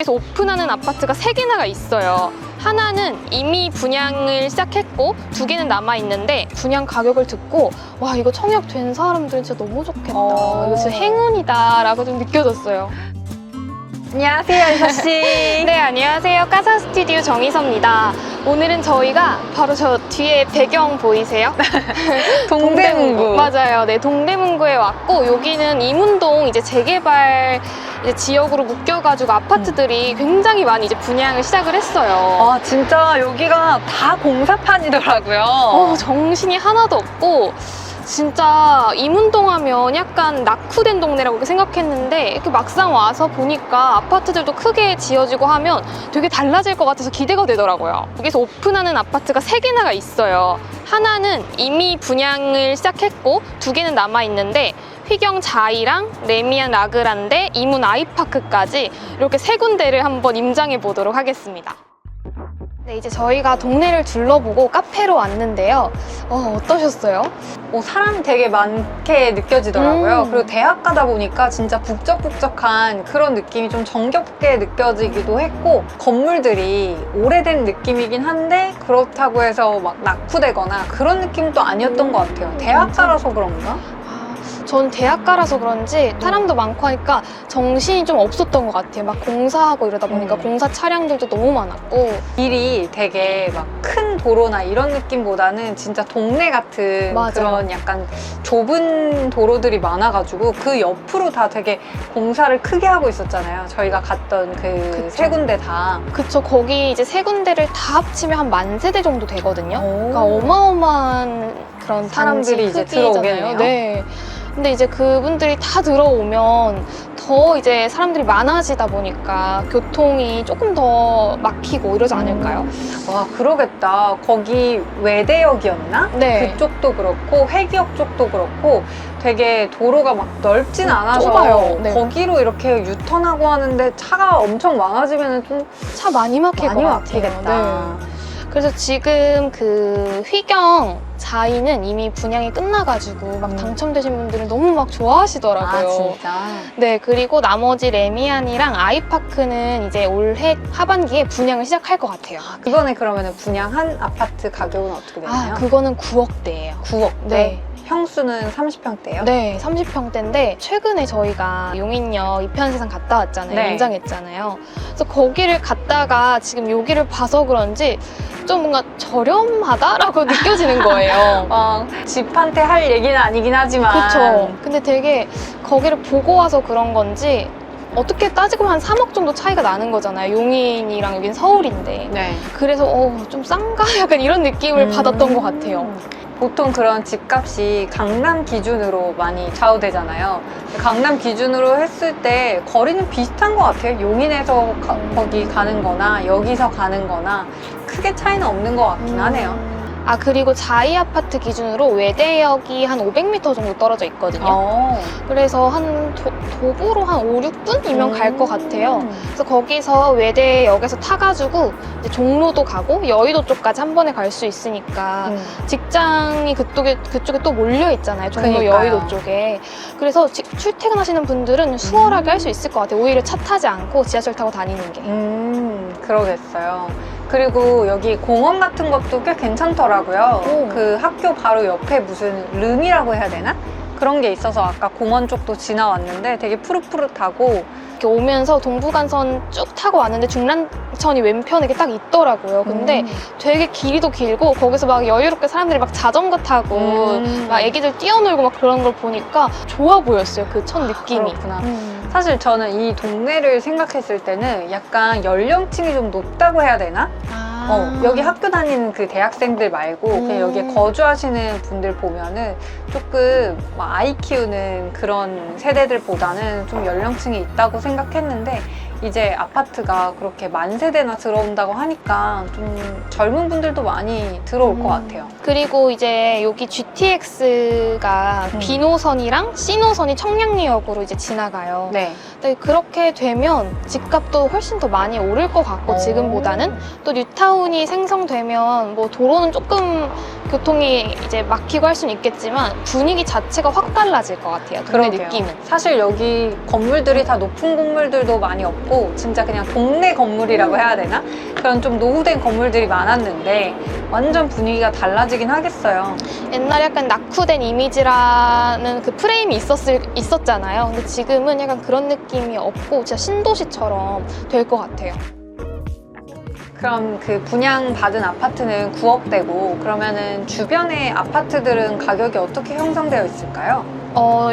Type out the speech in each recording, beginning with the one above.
여기서 오픈하는 아파트가 3개나가 있어요. 하나는 이미 분양을 시작했고 2개는 남아있는데 분양 가격을 듣고 와 이거 청약 된 사람들은 진짜 너무 좋겠다. 이거 진짜 행운이다 라고 좀 느껴졌어요. 안녕하세요, 이서씨. 네, 안녕하세요. 까사 스튜디오 정희서입니다. 오늘은 저희가 바로 저 뒤에 배경 보이세요? 동대문구. 맞아요. 네, 동대문구에 왔고 여기는 이문동 이제 재개발 이제 지역으로 묶여가지고 아파트들이 굉장히 많이 이제 분양을 시작을 했어요. 아, 진짜 여기가 다 공사판이더라고요. 정신이 하나도 없고 진짜 이문동 하면 약간 낙후된 동네라고 생각했는데 이렇게 막상 와서 보니까 아파트들도 크게 지어지고 하면 되게 달라질 것 같아서 기대가 되더라고요. 여기서 오픈하는 아파트가 3개나가 있어요. 하나는 이미 분양을 시작했고 2개는 남아있는데 휘경 자이랑 레미안 라그란데 이문 아이파크까지 이렇게 3군데를 한번 임장해 보도록 하겠습니다. 네, 이제 저희가 동네를 둘러보고 카페로 왔는데요. 어떠셨어요? 사람이 되게 많게 느껴지더라고요. 그리고 대학 가다 보니까 진짜 북적북적한 그런 느낌이 좀 정겹게 느껴지기도 했고, 건물들이 오래된 느낌이긴 한데 그렇다고 해서 막 낙후되거나 그런 느낌도 아니었던 것 같아요. 대학가라서 그런가? 전 대학가라서 그런지 사람도 많고 하니까 정신이 좀 없었던 것 같아요. 막 공사하고 이러다 보니까 공사 차량들도 너무 많았고 길이 되게 막 큰 도로나 이런 느낌보다는 진짜 동네 같은 맞아요. 그런 약간 좁은 도로들이 많아가지고 그 옆으로 다 되게 공사를 크게 하고 있었잖아요. 저희가 갔던 그 그쵸. 3군데 다. 그쵸. 거기 이제 3군데를 다 합치면 한 10,000세대 정도 되거든요. 오. 그러니까 어마어마한 그런 사람들이 단지 이제 크기잖아요. 들어오겠네요. 네. 근데 이제 그분들이 다 들어오면 더 이제 사람들이 많아지다 보니까 교통이 조금 더 막히고 이러지 않을까요? 와, 그러겠다. 거기 외대역이었나? 네. 그쪽도 그렇고 회기역 쪽도 그렇고 되게 도로가 막 넓진 않아서 좁아요. 네. 거기로 이렇게 유턴하고 하는데 차가 엄청 많아지면 좀 차 많이 막힐 많이 것 막히겠다. 같아요. 네. 그래서 지금 그 휘경 자이는 이미 분양이 끝나가지고 막 당첨되신 분들은 너무 막 좋아하시더라고요. 아, 진짜? 네, 그리고 나머지 레미안이랑 아이파크는 이제 올해 하반기에 분양을 시작할 것 같아요. 이번에 그러면 분양한 아파트 가격은 어떻게 되나요? 그거는 9억대예요. 9억대? 네. 평수는 30평대요? 네, 30평대인데 최근에 저희가 용인역 이편세상 갔다 왔잖아요. 네. 연장했잖아요. 그래서 거기를 갔다가 지금 여기를 봐서 그런지 좀 뭔가 저렴하다라고 느껴지는 거예요. 집한테 할 얘기는 아니긴 하지만 그렇죠. 근데 되게 거기를 보고 와서 그런 건지 어떻게 따지고 한 3억 정도 차이가 나는 거잖아요. 용인이랑 여긴 서울인데. 네. 그래서 좀 싼가? 약간 이런 느낌을 받았던 것 같아요. 보통 그런 집값이 강남 기준으로 많이 좌우되잖아요. 강남 기준으로 했을 때 거리는 비슷한 것 같아요. 용인에서 거기 가는 거나 여기서 가는 거나 크게 차이는 없는 것 같긴 하네요. 그리고 자이 아파트 기준으로 외대역이 한 500m 정도 떨어져 있거든요. 그래서 한 도보로 한 5, 6분이면 갈 것 같아요. 그래서 거기서 외대역에서 타가지고 이제 종로도 가고 여의도 쪽까지 한 번에 갈 수 있으니까 직장이 그쪽에 또 몰려 있잖아요. 종로 그러니까요. 여의도 쪽에. 그래서 출퇴근하시는 분들은 수월하게 할 수 있을 것 같아요. 오히려 차 타지 않고 지하철 타고 다니는 게. 그러겠어요. 그리고 여기 공원 같은 것도 꽤 괜찮더라고요. 그 학교 바로 옆에 무슨 름이라고 해야 되나? 그런 게 있어서 아까 공원 쪽도 지나왔는데 되게 푸릇푸릇하고 이렇게 오면서 동부간선 쭉 타고 왔는데 중랑천이 왼편에 이렇게 딱 있더라고요. 근데 되게 길이도 길고 거기서 막 여유롭게 사람들이 막 자전거 타고 막 애기들 뛰어놀고 막 그런 걸 보니까 좋아 보였어요. 그 첫 느낌이. 그렇구나. 사실 저는 이 동네를 생각했을 때는 약간 연령층이 좀 높다고 해야 되나? 여기 학교 다니는 그 대학생들 말고 그냥 여기에 거주하시는 분들 보면은 조금 막 아이 키우는 그런 세대들보다는 좀 연령층이 있다고 생각했는데 이제 아파트가 그렇게 만세대나 들어온다고 하니까 좀 젊은 분들도 많이 들어올 것 같아요. 그리고 이제 여기 GTX가 B노선이랑 C노선이 청량리역으로 이제 지나가요. 네. 근데 그렇게 되면 집값도 훨씬 더 많이 오를 것 같고 지금보다는 또 뉴타운이 생성되면 뭐 도로는 조금 교통이 이제 막히고 할 수는 있겠지만 분위기 자체가 확 달라질 것 같아요. 동네 그러게요. 느낌은. 사실 여기 건물들이 다 높은 건물들도 많이 없고 진짜 그냥 동네 건물이라고 해야 되나? 그런 좀 노후된 건물들이 많았는데 완전 분위기가 달라지긴 하겠어요. 옛날에 약간 낙후된 이미지라는 그 프레임이 있었잖아요. 근데 지금은 약간 그런 느낌이 없고 진짜 신도시처럼 될 것 같아요. 그럼 그 분양받은 아파트는 9억대고 그러면은 주변의 아파트들은 가격이 어떻게 형성되어 있을까요?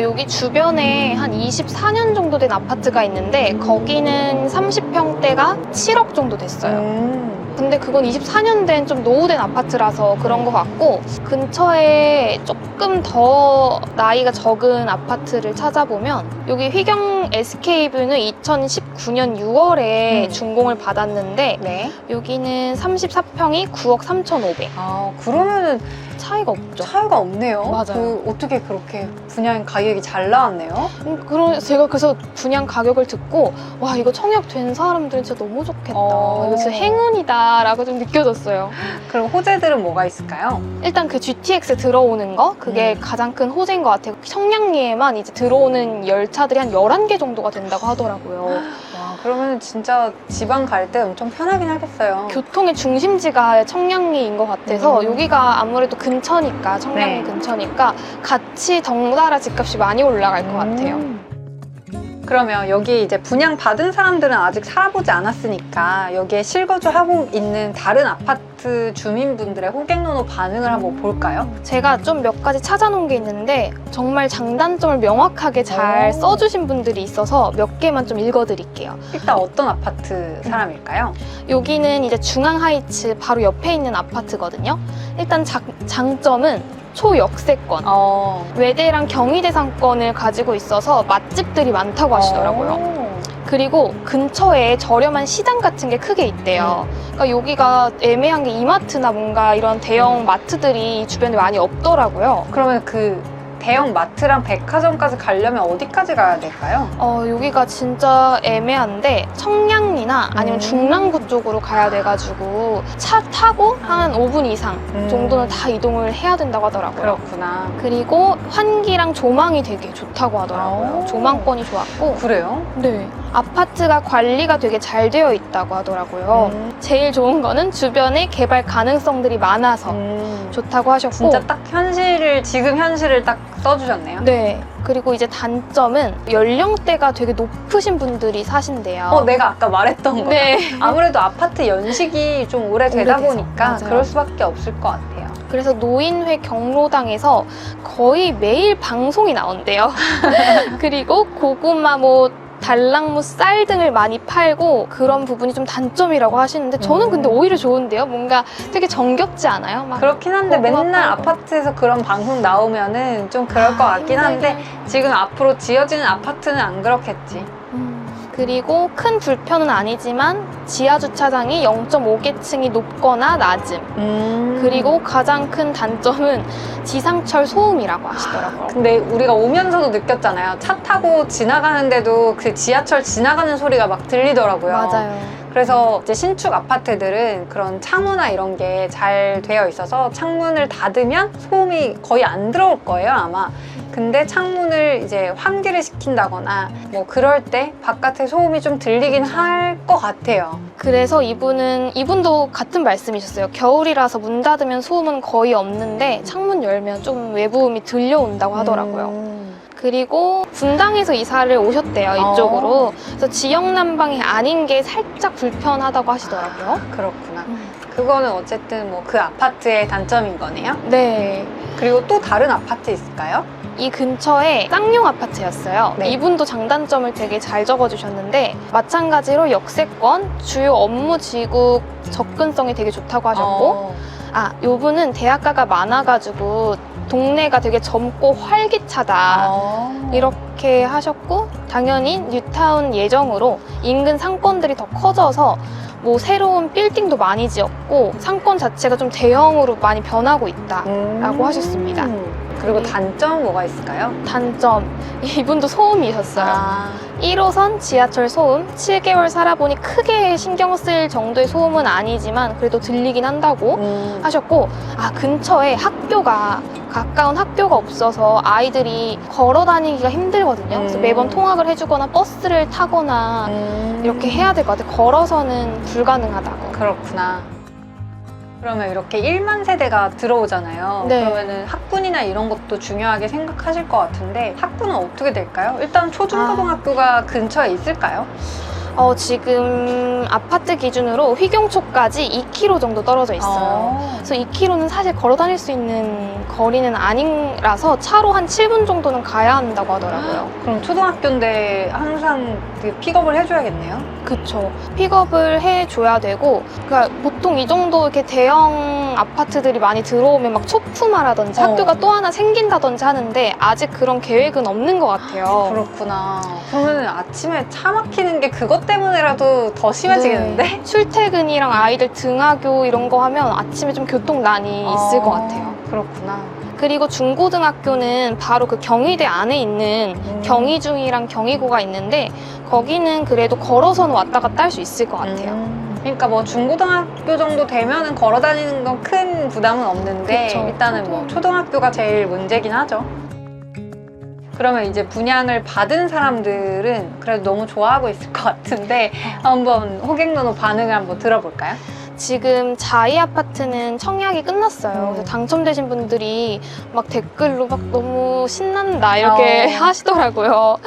여기 주변에 한 24년 정도 된 아파트가 있는데 거기는 30평대가 7억 정도 됐어요. 근데 그건 24년 된 좀 노후된 아파트라서 그런 것 같고 근처에 조금 더 나이가 적은 아파트를 찾아보면 여기 휘경 SK뷰는 2019년 6월에 준공을 받았는데 네. 여기는 34평이 9억 3,500. 아, 그러면은 차이가 없죠. 차이가 없네요. 맞아요. 어떻게 그렇게 분양 가격이 잘 나왔네요? 제가 그래서 분양 가격을 듣고 와 이거 청약 된 사람들은 진짜 너무 좋겠다. 이거 진짜 행운이다 라고 좀 느껴졌어요. 그럼 호재들은 뭐가 있을까요? 일단 그 GTX 들어오는 거 그게 가장 큰 호재인 것 같아요. 청량리에만 이제 들어오는 열차들이 한 11개 정도가 된다고 하더라고요. 와, 그러면 진짜 지방 갈 때 엄청 편하긴 하겠어요. 교통의 중심지가 청량리인 것 같아서 여기가 아무래도 근처니까 청량리 네. 근처니까 같이 덩달아 집값이 많이 올라갈 것 같아요. 그러면 여기 이제 분양 받은 사람들은 아직 살아보지 않았으니까 여기에 실거주하고 있는 다른 아파트 주민분들의 호갱노노 반응을 한번 볼까요? 제가 좀 몇 가지 찾아놓은 게 있는데 정말 장단점을 명확하게 잘 써주신 분들이 있어서 몇 개만 좀 읽어드릴게요. 일단 어떤 아파트 사람일까요? 여기는 이제 중앙하이츠 바로 옆에 있는 아파트거든요. 일단 장점은 초역세권. 외대랑 경희대 상권을 가지고 있어서 맛집들이 많다고 하시더라고요. 그리고 근처에 저렴한 시장 같은 게 크게 있대요. 그러니까 여기가 애매한 게 이마트나 뭔가 이런 대형 마트들이 주변에 많이 없더라고요. 그러면 그 대형 마트랑 백화점까지 가려면 어디까지 가야 될까요? 여기가 진짜 애매한데 청량리나 아니면 중랑구 쪽으로 가야 돼가지고 차 타고 한 5분 이상 정도는 다 이동을 해야 된다고 하더라고요. 그렇구나. 그리고 환기랑 조망이 되게 좋다고 하더라고요. 조망권이 좋았고. 그래요? 네. 아파트가 관리가 되게 잘 되어 있다고 하더라고요. 제일 좋은 거는 주변에 개발 가능성들이 많아서 좋다고 하셨고. 진짜 딱 지금 현실을 딱 써주셨네요. 네. 그리고 이제 단점은 연령대가 되게 높으신 분들이 사신대요. 내가 아까 말했던 거. 네. 아무래도 아파트 연식이 좀 오래되다 오래돼서. 보니까 맞아요. 그럴 수밖에 없을 것 같아요. 그래서 노인회 경로당에서 거의 매일 방송이 나온대요. 그리고 고구마, 달랑무, 쌀 등을 많이 팔고 그런 부분이 좀 단점이라고 하시는데 저는 근데 오히려 좋은데요. 뭔가 되게 정겹지 않아요? 막 그렇긴 한데 고구마 맨날 팔고. 아파트에서 그런 방송 나오면은 좀 그럴 것 같긴 한데 지금 앞으로 지어지는 아파트는 안 그렇겠지. 그리고 큰 불편은 아니지만 지하 주차장이 0.5개층이 높거나 낮음. 그리고 가장 큰 단점은 지상철 소음이라고 하시더라고요. 근데 우리가 오면서도 느꼈잖아요. 차 타고 지나가는데도 그 지하철 지나가는 소리가 막 들리더라고요. 맞아요. 그래서 이제 신축 아파트들은 그런 창호나 이런 게 잘 되어 있어서 창문을 닫으면 소음이 거의 안 들어올 거예요, 아마. 근데 창문을 이제 환기를 시킨다거나 뭐 그럴 때 바깥에 소음이 좀 들리긴 할 것 같아요. 그래서 이분도 같은 말씀이셨어요. 겨울이라서 문 닫으면 소음은 거의 없는데 창문 열면 좀 외부음이 들려온다고 하더라고요. 그리고 분당에서 이사를 오셨대요, 이쪽으로. 그래서 지역 난방이 아닌 게 살짝 불편하다고 하시더라고요. 그렇구나. 그거는 어쨌든 뭐 그 아파트의 단점인 거네요. 네. 그리고 또 다른 아파트 있을까요? 이 근처에 쌍용 아파트였어요. 네. 이분도 장단점을 되게 잘 적어주셨는데 마찬가지로 역세권, 주요 업무 지구 접근성이 되게 좋다고 하셨고 요분은 대학가가 많아가지고 동네가 되게 젊고 활기차다 이렇게 하셨고 당연히 뉴타운 예정으로 인근 상권들이 더 커져서 뭐 새로운 빌딩도 많이 지었고 상권 자체가 좀 대형으로 많이 변하고 있다라고 하셨습니다. 그리고 단점 뭐가 있을까요? 단점, 이분도 소음이셨어요. 1호선 지하철 소음, 7개월 살아보니 크게 신경 쓰일 정도의 소음은 아니지만 그래도 들리긴 한다고 하셨고, 근처에 가까운 학교가 없어서 아이들이 걸어 다니기가 힘들거든요. 그래서 매번 통학을 해주거나 버스를 타거나 이렇게 해야 될 것 같아요. 걸어서는 불가능하다고. 그렇구나. 그러면 이렇게 1만 세대가 들어오잖아요. 네. 그러면은 학군이나 이런 것도 중요하게 생각하실 것 같은데 학군은 어떻게 될까요? 일단 초중고등학교가 근처에 있을까요? 지금 아파트 기준으로 휘경초까지 2km 정도 떨어져 있어요. 그래서 2km는 사실 걸어 다닐 수 있는 거리는 아니라서 차로 한 7분 정도는 가야 한다고 하더라고요. 그럼 초등학교인데 항상 그 픽업을 해줘야겠네요. 그쵸. 픽업을 해줘야 되고, 그러니까 보통 이 정도 이렇게 대형 아파트들이 많이 들어오면 막 초품화라든지 학교가 또 하나 생긴다든지 하는데 아직 그런 계획은 없는 것 같아요. 그렇구나. 그러면 아침에 차 막히는 게 그것 때문에라도 더 심해지겠는데? 네. 출퇴근이랑 아이들 등하교 이런 거 하면 아침에 좀 교통난이 있을 것 같아요. 그렇구나. 그리고 중고등학교는 바로 그 경희대 안에 있는 경희중이랑 경희고가 있는데 거기는 그래도 걸어서는 왔다 갔다 할 수 있을 것 같아요. 그러니까 뭐 중고등학교 정도 되면은 걸어 다니는 건 큰 부담은 없는데 그쵸. 일단은 뭐 초등학교가 제일 문제긴 하죠. 그러면 이제 분양을 받은 사람들은 그래도 너무 좋아하고 있을 것 같은데 한번 호객노노 반응을 한번 들어볼까요? 지금 자이 아파트는 청약이 끝났어요. 그래서 당첨되신 분들이 막 댓글로 막 너무 신난다 이렇게 하시더라고요.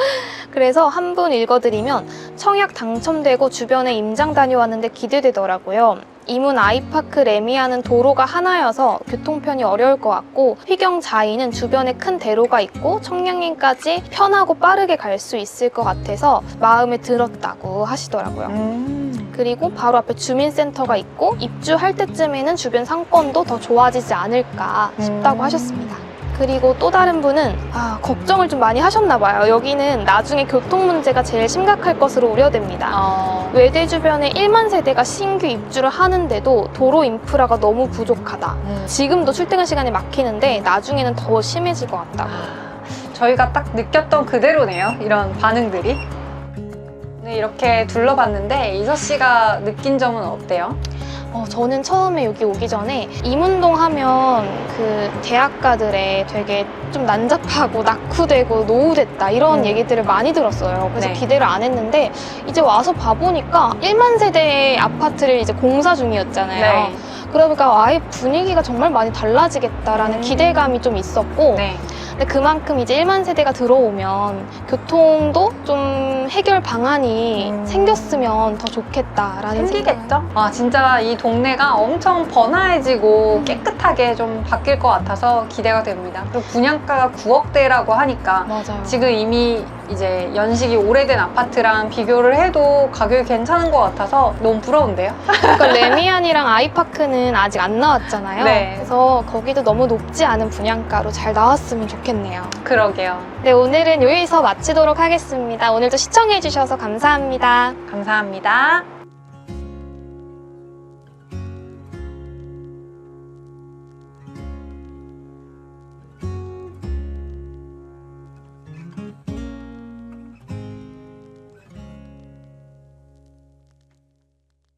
그래서 한 분 읽어드리면 청약 당첨되고 주변에 임장 다녀왔는데 기대되더라고요. 이문 아이파크 레미안은 도로가 하나여서 교통편이 어려울 것 같고 휘경 자이는 주변에 큰 대로가 있고 청량리까지 편하고 빠르게 갈 수 있을 것 같아서 마음에 들었다고 하시더라고요. 그리고 바로 앞에 주민센터가 있고 입주할 때쯤에는 주변 상권도 더 좋아지지 않을까 싶다고 하셨습니다. 그리고 또 다른 분은 걱정을 좀 많이 하셨나 봐요. 여기는 나중에 교통 문제가 제일 심각할 것으로 우려됩니다. 외대 주변에 1만 세대가 신규 입주를 하는데도 도로 인프라가 너무 부족하다. 지금도 출퇴근 시간이 막히는데 나중에는 더 심해질 것 같다고. 저희가 딱 느꼈던 그대로네요. 이런 반응들이. 네, 이렇게 둘러봤는데 이서 씨가 느낀 점은 어때요? 저는 처음에 여기 오기 전에 이문동 하면 그 대학가들의 되게 좀 난잡하고 낙후되고 노후됐다 이런 얘기들을 많이 들었어요. 그래서 기대를 안 했는데 이제 와서 봐보니까 1만 세대의 아파트를 이제 공사 중이었잖아요. 그러니까 아예 분위기가 정말 많이 달라지겠다라는 기대감이 좀 있었고 근데 그만큼 이제 1만 세대가 들어오면 교통도 좀 해결 방안이 생겼으면 더 좋겠다라는 생기겠죠? 진짜 이 동네가 엄청 번화해지고 깨끗하게 좀 바뀔 것 같아서 기대가 됩니다. 그리고 분양가가 9억대라고 하니까 맞아요. 지금 이미 이제 연식이 오래된 아파트랑 비교를 해도 가격이 괜찮은 것 같아서 너무 부러운데요? 그러니까 레미안이랑 아이파크는 아직 안 나왔잖아요. 네. 그래서 거기도 너무 높지 않은 분양가로 잘 나왔으면 좋겠네요. 그러게요. 네, 오늘은 여기서 마치도록 하겠습니다. 오늘도 시청해주셔서 감사합니다. 감사합니다.